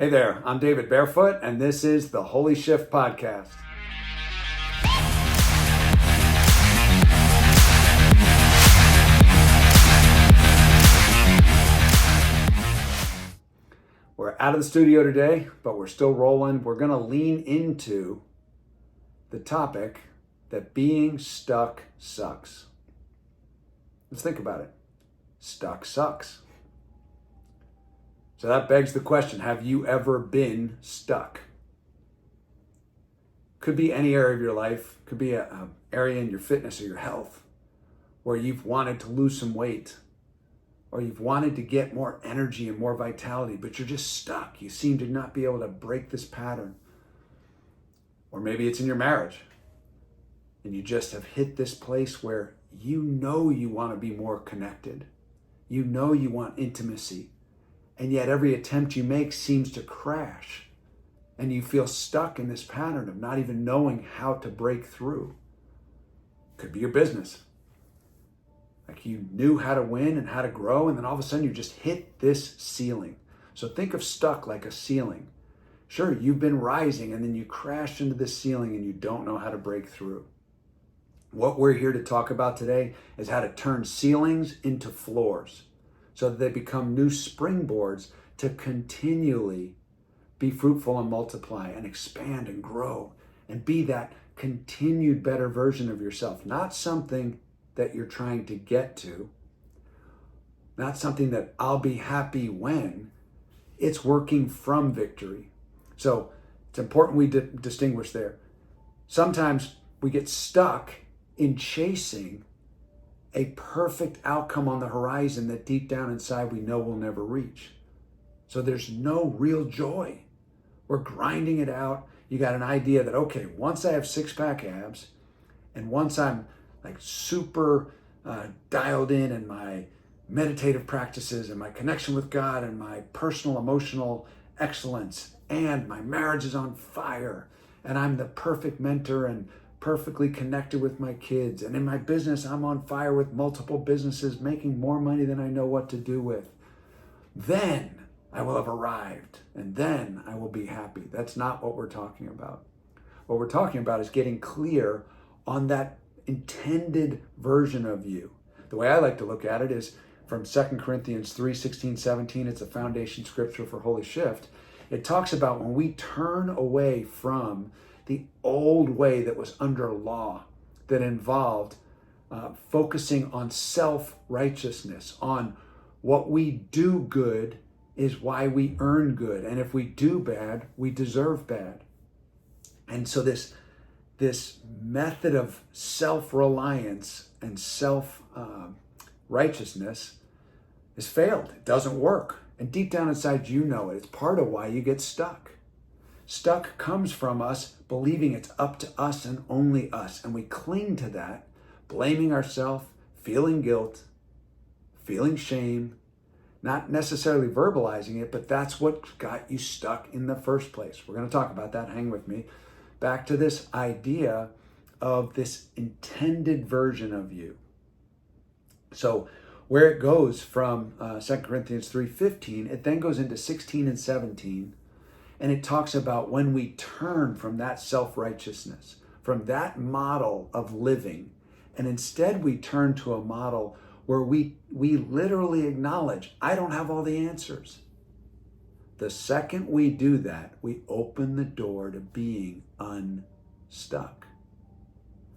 Hey there, I'm David Barefoot, and this is the Holy Shyft podcast. We're out of the studio today, but we're still rolling. We're going to lean into the topic that being stuck sucks. Let's think about it. Stuck sucks. So that begs the question, have you ever been stuck? Could be any area of your life, could be an area in your fitness or your health where you've wanted to lose some weight or you've wanted to get more energy and more vitality, but you're just stuck. You seem to not be able to break this pattern. Or maybe it's in your marriage and you just have hit this place where you know you want to be more connected. You know you want intimacy. And yet every attempt you make seems to crash. And you feel stuck in this pattern of not even knowing how to break through. Could be your business. Like you knew how to win and how to grow, and then all of a sudden you just hit this ceiling. So think of stuck like a ceiling. Sure, you've been rising and then you crash into this ceiling and you don't know how to break through. What we're here to talk about today is how to turn ceilings into floors, so that they become new springboards to continually be fruitful and multiply and expand and grow and be that continued better version of yourself. Not something that you're trying to get to, not something that I'll be happy when. It's working from victory. So it's important we distinguish there. Sometimes we get stuck in chasing a perfect outcome on the horizon that deep down inside we know we'll never reach. So there's no real joy. We're grinding it out. You got an idea that, okay, once I have six-pack abs and once I'm like super dialed in my meditative practices and my connection with God and my personal emotional excellence and my marriage is on fire and I'm the perfect mentor and perfectly connected with my kids, and in my business I'm on fire with multiple businesses making more money than I know what to do with, then I will have arrived and then I will be happy. That's not what we're talking about. What we're talking about is getting clear on that intended version of you. The way I like to look at it is from 2 Corinthians 3:16-17. It's a foundation scripture for Holy Shyft. It talks about when we turn away from the old way that was under law, that involved focusing on self-righteousness, on what we do good is why we earn good. And if we do bad, we deserve bad. And so this method of self-reliance and self-righteousness has failed. It doesn't work. And deep down inside, you know it. It's part of why you get stuck. Stuck comes from us believing it's up to us and only us. And we cling to that, blaming ourselves, feeling guilt, feeling shame, not necessarily verbalizing it, but that's what got you stuck in the first place. We're going to talk about that. Hang with me. Back to this idea of this intended version of you. So where it goes from 2 Corinthians 3:15, it then goes into 16 and 17. And it talks about when we turn from that self-righteousness, from that model of living, and instead we turn to a model where we literally acknowledge, I don't have all the answers. The second we do that, we open the door to being unstuck.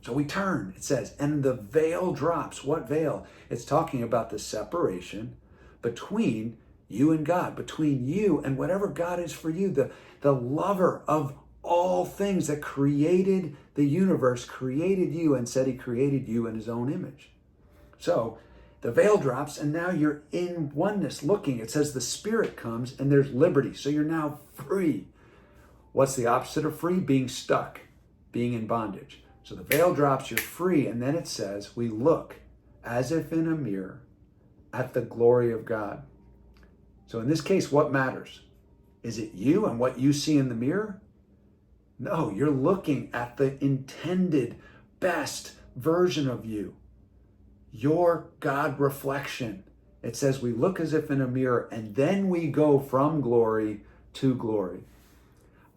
So we turn, it says, and the veil drops. What veil? It's talking about the separation between you and God, between you and whatever God is for you, the lover of all things that created the universe, created you and said he created you in his own image. So the veil drops and now you're in oneness looking. It says the Spirit comes and there's liberty. So you're now free. What's the opposite of free? Being stuck, being in bondage. So the veil drops, you're free. And then it says we look as if in a mirror at the glory of God. So in this case, what matters? Is it you and what you see in the mirror? No, you're looking at the intended best version of you, your God reflection. It says we look as if in a mirror and then we go from glory to glory.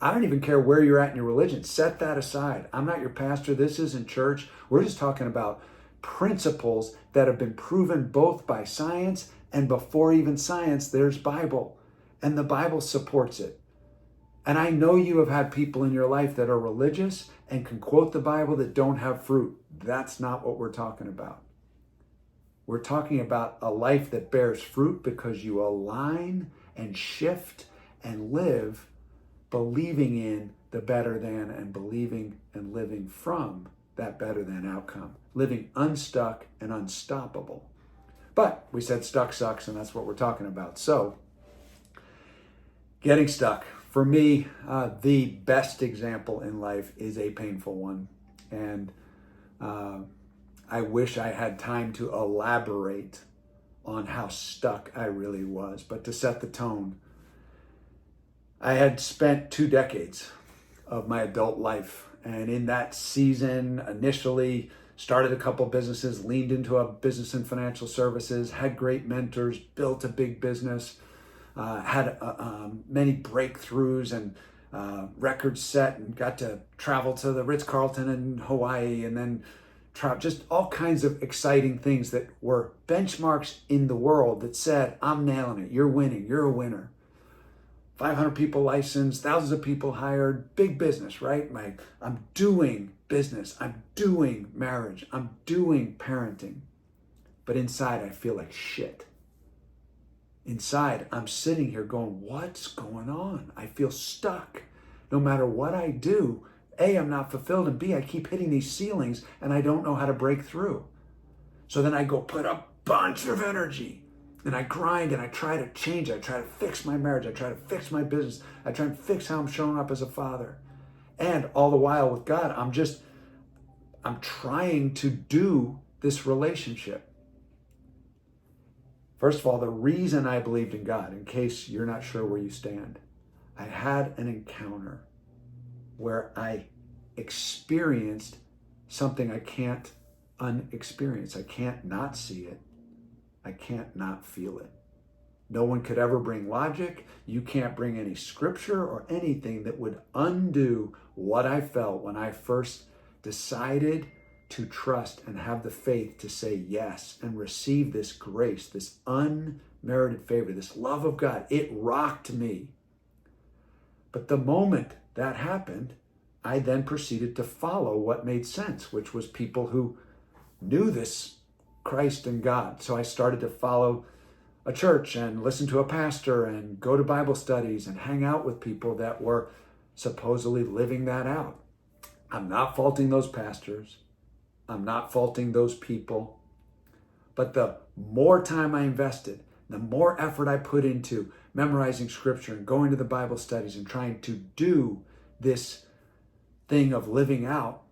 I don't even care where you're at in your religion. Set that aside. I'm not your pastor. This isn't church. We're just talking about principles that have been proven both by science, and before even science, there's Bible. And the Bible supports it. And I know you have had people in your life that are religious and can quote the Bible that don't have fruit. That's not what we're talking about. We're talking about a life that bears fruit because you align and shift and live believing in the better than and believing and living from that better than outcome. Living unstuck and unstoppable. But we said stuck sucks, and that's what we're talking about. So, getting stuck. For me, the best example in life is a painful one. And I wish I had time to elaborate on how stuck I really was. But to set the tone, I had spent 2 decades of my adult life. And in that season, initially started a couple businesses, leaned into a business in financial services, had great mentors, built a big business, had many breakthroughs and records set, and got to travel to the Ritz-Carlton in Hawaii, and then just all kinds of exciting things that were benchmarks in the world that said, I'm nailing it, you're winning, you're a winner. 500 people licensed, thousands of people hired, big business, right? I'm doing business, I'm doing marriage, I'm doing parenting. But inside, I feel like shit. Inside, I'm sitting here going, what's going on? I feel stuck. No matter what I do, A, I'm not fulfilled, and B, I keep hitting these ceilings and I don't know how to break through. So then I go put a bunch of energy and I grind and I try to change. I try to fix my marriage. I try to fix my business. I try to fix how I'm showing up as a father. And all the while with God, I'm trying to do this relationship. First of all, the reason I believed in God, in case you're not sure where you stand, I had an encounter where I experienced something I can't unexperience. I can't not see it. I can't not feel it. No one could ever bring logic. You can't bring any scripture or anything that would undo what I felt when I first decided to trust and have the faith to say yes and receive this grace, this unmerited favor, this love of God. It rocked me. But the moment that happened, I then proceeded to follow what made sense, which was people who knew this Christ and God. So I started to follow a church and listen to a pastor and go to Bible studies and hang out with people that were supposedly living that out. I'm not faulting those pastors. I'm not faulting those people. But the more time I invested, the more effort I put into memorizing scripture and going to the Bible studies and trying to do this thing of living out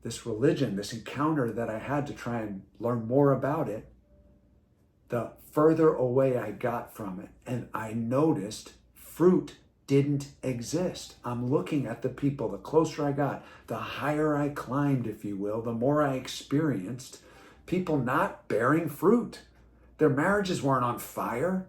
this religion, this encounter that I had to try and learn more about it, the further away I got from it. And I noticed fruit didn't exist. I'm looking at the people, the closer I got, the higher I climbed, if you will, the more I experienced people not bearing fruit. Their marriages weren't on fire.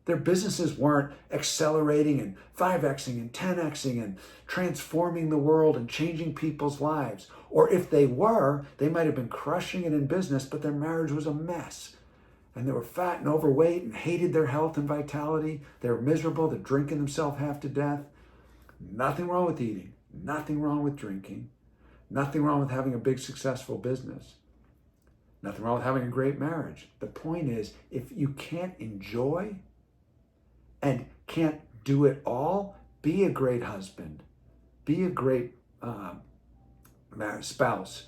Their businesses weren't accelerating and 5Xing and 10Xing and transforming the world and changing people's lives. Or if they were, they might have been crushing it in business, but their marriage was a mess. And they were fat and overweight and hated their health and vitality. They were miserable. They're drinking themselves half to death. Nothing wrong with eating. Nothing wrong with drinking. Nothing wrong with having a big successful business. Nothing wrong with having a great marriage. The point is, if you can't enjoy and can't do it all, be a great husband, be a great spouse,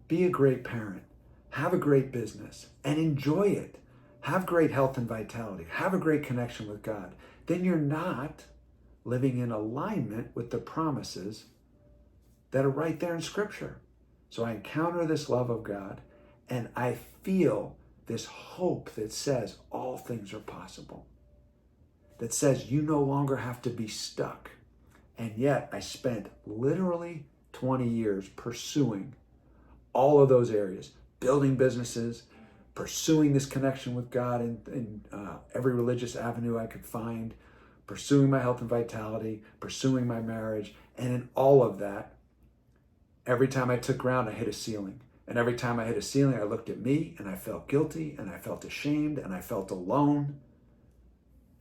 be a great parent, have a great business, and enjoy it. Have great health and vitality. Have a great connection with God. Then you're not living in alignment with the promises that are right there in Scripture. So I encounter this love of God, and I feel this hope that says all things are possible, that says you no longer have to be stuck. And yet I spent literally 20 years pursuing all of those areas, building businesses, pursuing this connection with God in every religious avenue I could find, pursuing my health and vitality, pursuing my marriage. And in all of that, every time I took ground, I hit a ceiling. And every time I hit a ceiling, I looked at me and I felt guilty and I felt ashamed and I felt alone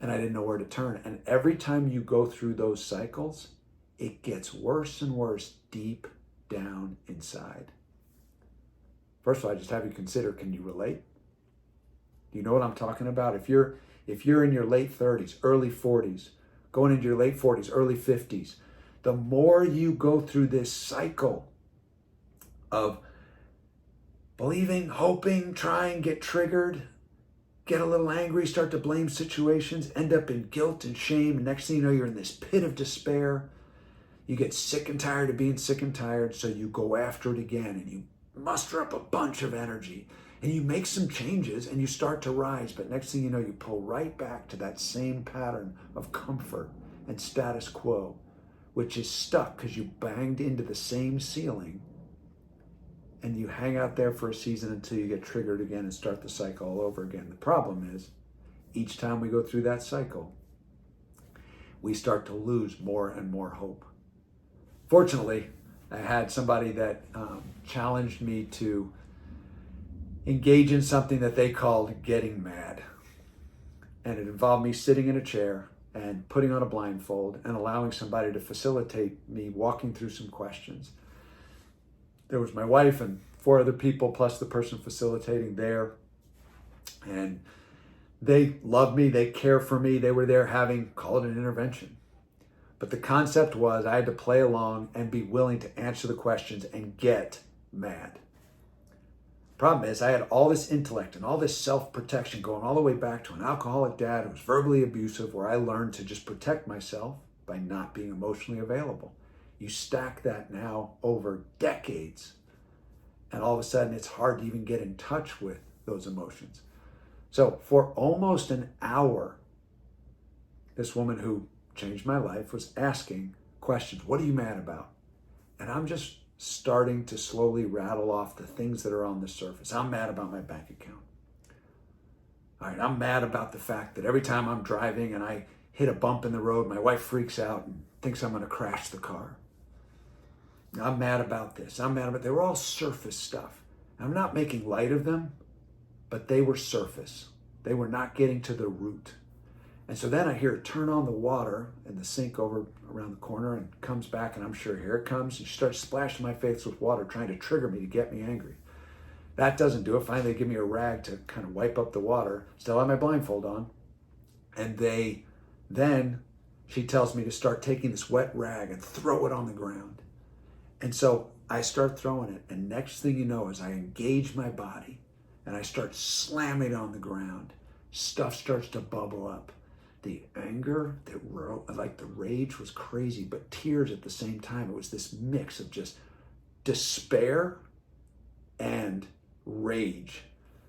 and I didn't know where to turn. And every time you go through those cycles, it gets worse and worse deep down inside. First of all, I just have you consider, can you relate? Do you know what I'm talking about? If you're in your late 30s, early 40s, going into your late 40s, early 50s, the more you go through this cycle of believing, hoping, trying, get triggered, get a little angry, start to blame situations, end up in guilt and shame, and next thing you know, you're in this pit of despair. You get sick and tired of being sick and tired, so you go after it again, and you muster up a bunch of energy, and you make some changes, and you start to rise, but next thing you know, you pull right back to that same pattern of comfort and status quo, which is stuck because you banged into the same ceiling, and you hang out there for a season until you get triggered again and start the cycle all over again. The problem is, each time we go through that cycle, we start to lose more and more hope. Fortunately, I had somebody that challenged me to engage in something that they called getting mad. And it involved me sitting in a chair and putting on a blindfold and allowing somebody to facilitate me walking through some questions. There was my wife and 4 other people plus the person facilitating there. And they love me, they care for me, they were there having, call it an intervention. But the concept was I had to play along and be willing to answer the questions and get mad. Problem is, I had all this intellect and all this self-protection going all the way back to an alcoholic dad who was verbally abusive, where I learned to just protect myself by not being emotionally available. You stack that now over decades, and all of a sudden it's hard to even get in touch with those emotions. So for almost an hour, this woman who changed my life was asking questions. What are you mad about? And I'm just starting to slowly rattle off the things that are on the surface. I'm mad about my bank account. All right, I'm mad about the fact that every time I'm driving and I hit a bump in the road, my wife freaks out and thinks I'm going to crash the car. I'm mad about this. I'm mad about. They were all surface stuff. I'm not making light of them, but they were surface. They were not getting to the root. And so then I hear it turn on the water in the sink over around the corner and comes back, and I'm sure here it comes. And she starts splashing my face with water, trying to trigger me to get me angry. That doesn't do it. Finally, they give me a rag to kind of wipe up the water. Still have my blindfold on. And then she tells me to start taking this wet rag and throw it on the ground. And so I start throwing it. And next thing you know is I engage my body and I start slamming it on the ground. Stuff starts to bubble up. The anger, like the rage was crazy, but tears at the same time. It was this mix of just despair and rage.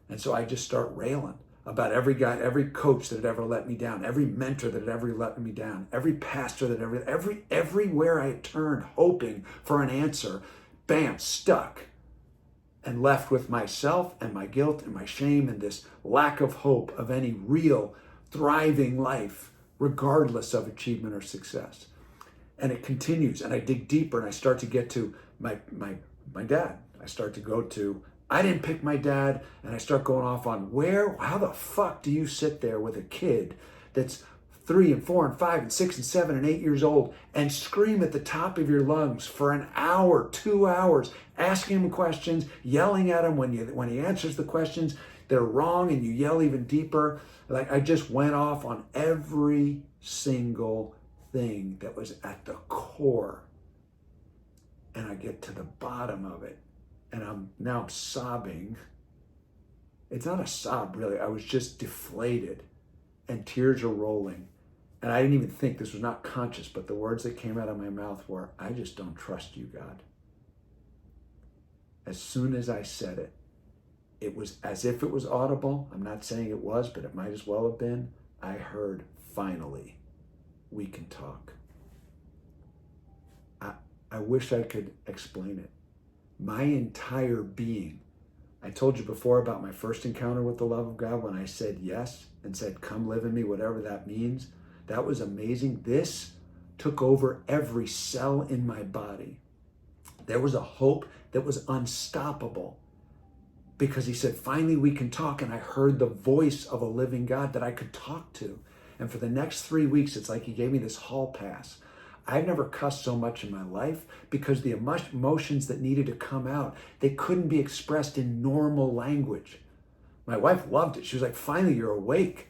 And so I just start railing about every guy, every coach that had ever let me down, every mentor that had ever let me down, every pastor that everywhere I turned hoping for an answer, bam, stuck and left with myself and my guilt and my shame and this lack of hope of any real thriving life, regardless of achievement or success. And it continues, and I dig deeper, and I start to get to my dad. I start to go to, I didn't pick my dad, and I start going off on how the fuck do you sit there with a kid that's 3 and 4 and 5 and 6 and 7 and 8 years old and scream at the top of your lungs for an hour, 2 hours, asking him questions, yelling at him when he answers the questions, they're wrong, and you yell even deeper. Like I just went off on every single thing that was at the core. And I get to the bottom of it. And I'm sobbing. It's not a sob, really. I was just deflated. And tears are rolling. And I didn't even think, this was not conscious, but the words that came out of my mouth were, I just don't trust you, God. As soon as I said it, it was as if it was audible. I'm not saying it was, but it might as well have been. I heard, finally, we can talk. I wish I could explain it. My entire being. I told you before about my first encounter with the love of God when I said yes and said, come live in me, whatever that means. That was amazing. This took over every cell in my body. There was a hope that was unstoppable because he said, finally we can talk. And I heard the voice of a living God that I could talk to. And for the next 3 weeks, it's like he gave me this hall pass. I've never cussed so much in my life because the emotions that needed to come out, they couldn't be expressed in normal language. My wife loved it. She was like, finally, you're awake.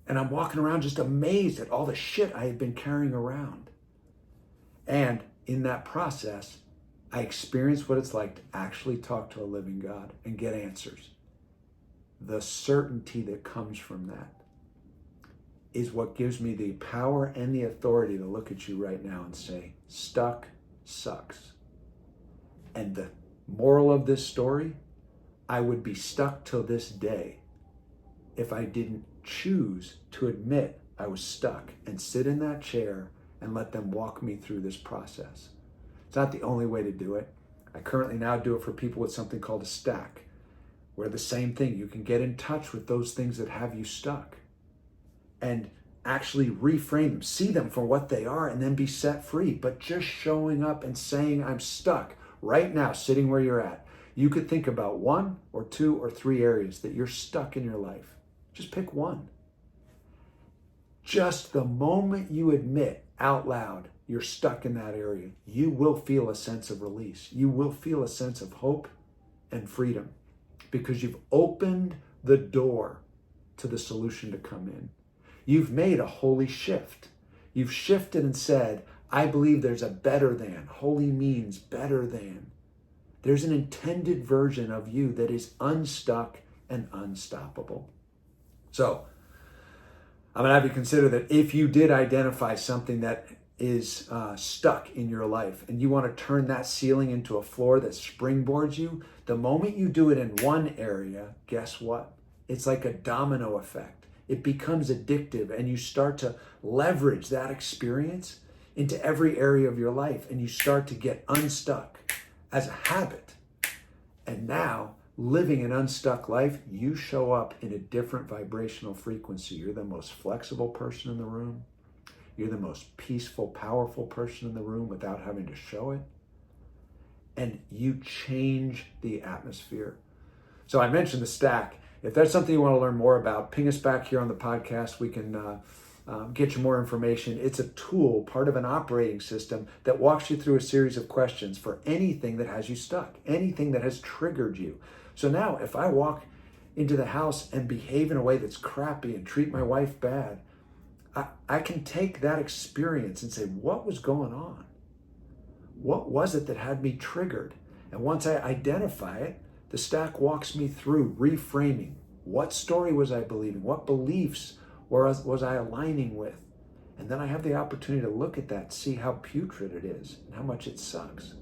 And I'm walking around just amazed at all the shit I had been carrying around. And in that process, I experienced what it's like to actually talk to a living God and get answers. The certainty that comes from that is what gives me the power and the authority to look at you right now and say, stuck sucks. And the moral of this story, I would be stuck till this day if I didn't choose to admit I was stuck and sit in that chair and let them walk me through this process. It's not the only way to do it. I currently now do it for people with something called a stack, where the same thing, you can get in touch with those things that have you stuck and actually reframe them, see them for what they are, and then be set free. But just showing up and saying, I'm stuck right now, sitting where you're at. You could think about 1 or 2 or 3 areas that you're stuck in your life. Just pick one. Just the moment you admit out loud you're stuck in that area, you will feel a sense of release. You will feel a sense of hope and freedom because you've opened the door to the solution to come in. You've made a holy shift. You've shifted and said, I believe there's a better than. Holy means better than. There's an intended version of you that is unstuck and unstoppable. So I'm going to have you consider that if you did identify something that is stuck in your life and you want to turn that ceiling into a floor that springboards you, the moment you do it in one area, guess what? It's like a domino effect. It becomes addictive and you start to leverage that experience into every area of your life and you start to get unstuck as a habit. And now, living an unstuck life, you show up in a different vibrational frequency. You're the most flexible person in the room. You're the most peaceful, powerful person in the room without having to show it. And you change the atmosphere. So I mentioned the stack. If that's something you want to learn more about, ping us back here on the podcast. We can get you more information. It's a tool, part of an operating system that walks you through a series of questions for anything that has you stuck, anything that has triggered you. So now if I walk into the house and behave in a way that's crappy and treat my wife bad, I can take that experience and say, what was going on? What was it that had me triggered? And once I identify it, the stack walks me through reframing. What story was I believing? What beliefs was I aligning with? And then I have the opportunity to look at that, see how putrid it is and how much it sucks.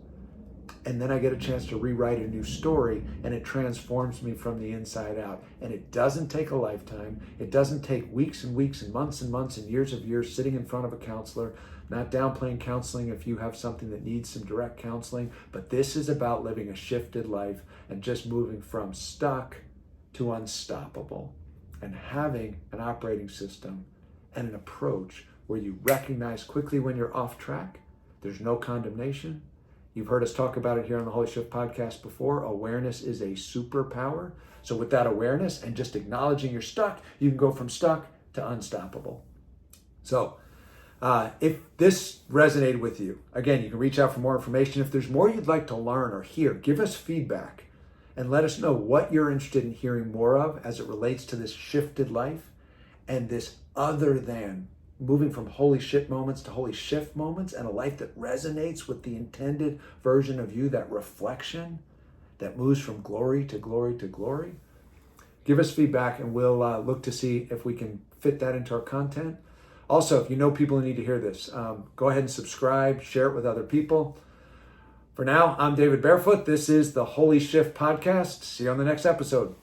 And then I get a chance to rewrite a new story and it transforms me from the inside out. And it doesn't take a lifetime. It doesn't take weeks and weeks and months and years of years sitting in front of a counselor. Not downplaying counseling if you have something that needs some direct counseling, but this is about living a shifted life and just moving from stuck to unstoppable and having an operating system and an approach where you recognize quickly when you're off track. There's no condemnation. You've heard us talk about it here on the Holy Shyft podcast before. Awareness is a superpower. So with that awareness and just acknowledging you're stuck, you can go from stuck to unstoppable. So if this resonated with you, again, you can reach out for more information. If there's more you'd like to learn or hear, give us feedback and let us know what you're interested in hearing more of as it relates to this shifted life and this other than moving from holy shit moments to holy shift moments and a life that resonates with the intended version of you, that reflection that moves from glory to glory to glory. Give us feedback and we'll look to see if we can fit that into our content. Also, if you know people who need to hear this, go ahead and subscribe, share it with other people. For now, I'm David Barefoot. This is the Holy Shyft podcast. See you on the next episode.